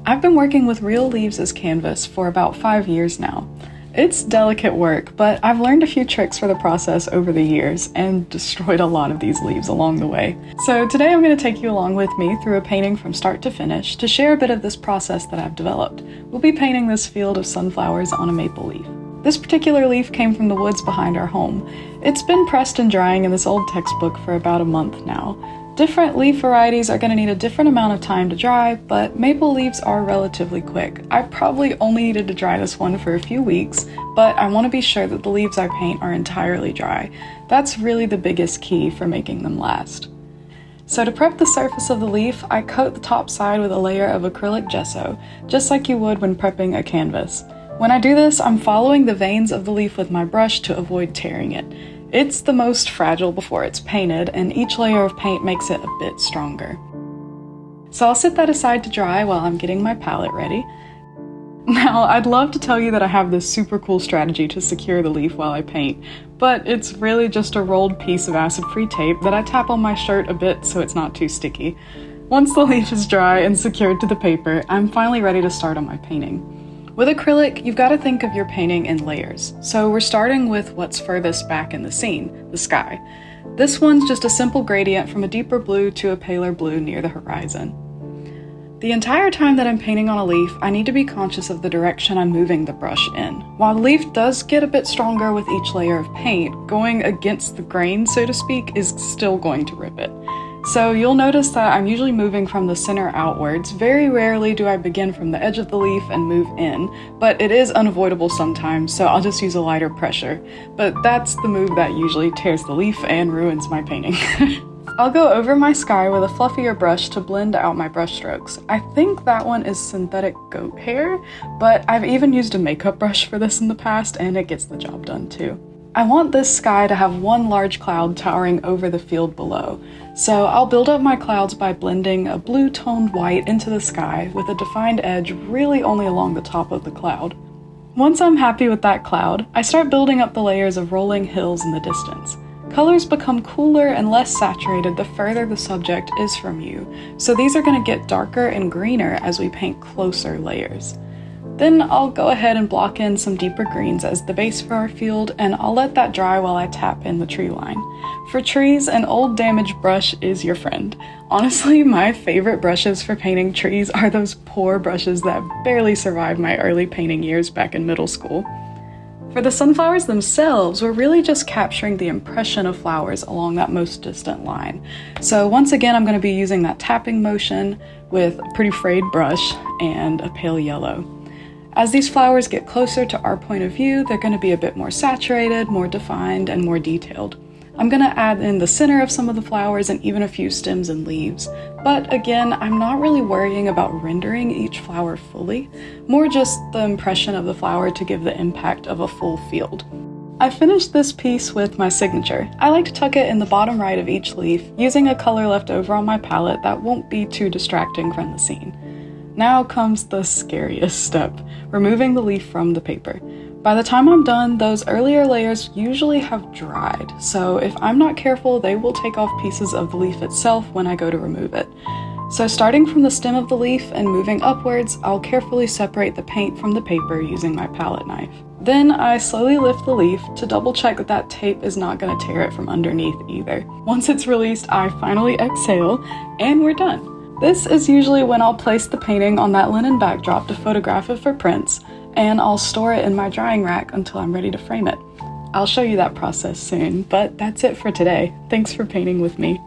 I've been working with real leaves as canvas for about 5 years now. It's delicate work, but I've learned a few tricks for the process over the years and destroyed a lot of these leaves along the way. So today I'm going to take you along with me through a painting from start to finish to share a bit of this process that I've developed. We'll be painting this field of sunflowers on a maple leaf. This particular leaf came from the woods behind our home. It's been pressed and drying in this old textbook for about a month now. Different leaf varieties are going to need a different amount of time to dry, but maple leaves are relatively quick. I probably only needed to dry this one for a few weeks, but I want to be sure that the leaves I paint are entirely dry. That's really the biggest key for making them last. So to prep the surface of the leaf, I coat the top side with a layer of acrylic gesso, just like you would when prepping a canvas. When I do this, I'm following the veins of the leaf with my brush to avoid tearing it. It's the most fragile before it's painted, and each layer of paint makes it a bit stronger. So I'll set that aside to dry while I'm getting my palette ready. Now, I'd love to tell you that I have this super cool strategy to secure the leaf while I paint, but it's really just a rolled piece of acid-free tape that I tap on my shirt a bit so it's not too sticky. Once the leaf is dry and secured to the paper, I'm finally ready to start on my painting. With acrylic, you've got to think of your painting in layers. So we're starting with what's furthest back in the scene, the sky. This one's just a simple gradient from a deeper blue to a paler blue near the horizon. The entire time that I'm painting on a leaf, I need to be conscious of the direction I'm moving the brush in. While the leaf does get a bit stronger with each layer of paint, going against the grain, so to speak, is still going to rip it. So you'll notice that I'm usually moving from the center outwards. Very rarely do I begin from the edge of the leaf and move in, but it is unavoidable sometimes, so I'll just use a lighter pressure. But that's the move that usually tears the leaf and ruins my painting. I'll go over my sky with a fluffier brush to blend out my brush strokes. I think that one is synthetic goat hair, but I've even used a makeup brush for this in the past, and it gets the job done too. I want this sky to have one large cloud towering over the field below, so I'll build up my clouds by blending a blue-toned white into the sky with a defined edge really only along the top of the cloud. Once I'm happy with that cloud, I start building up the layers of rolling hills in the distance. Colors become cooler and less saturated the further the subject is from you, so these are going to get darker and greener as we paint closer layers. Then I'll go ahead and block in some deeper greens as the base for our field, and I'll let that dry while I tap in the tree line. For trees, an old damaged brush is your friend. Honestly, my favorite brushes for painting trees are those poor brushes that barely survived my early painting years back in middle school. For the sunflowers themselves, we're really just capturing the impression of flowers along that most distant line. So once again, I'm going to be using that tapping motion with a pretty frayed brush and a pale yellow. As these flowers get closer to our point of view, they're going to be a bit more saturated, more defined, and more detailed. I'm going to add in the center of some of the flowers and even a few stems and leaves. But again, I'm not really worrying about rendering each flower fully, more just the impression of the flower to give the impact of a full field. I finished this piece with my signature. I like to tuck it in the bottom right of each leaf, using a color left over on my palette that won't be too distracting from the scene. Now comes the scariest step, removing the leaf from the paper. By the time I'm done, those earlier layers usually have dried, so if I'm not careful, they will take off pieces of the leaf itself when I go to remove it. So starting from the stem of the leaf and moving upwards, I'll carefully separate the paint from the paper using my palette knife. Then I slowly lift the leaf to double check that that tape is not going to tear it from underneath either. Once it's released, I finally exhale, and we're done. This is usually when I'll place the painting on that linen backdrop to photograph it for prints, and I'll store it in my drying rack until I'm ready to frame it. I'll show you that process soon, but that's it for today. Thanks for painting with me.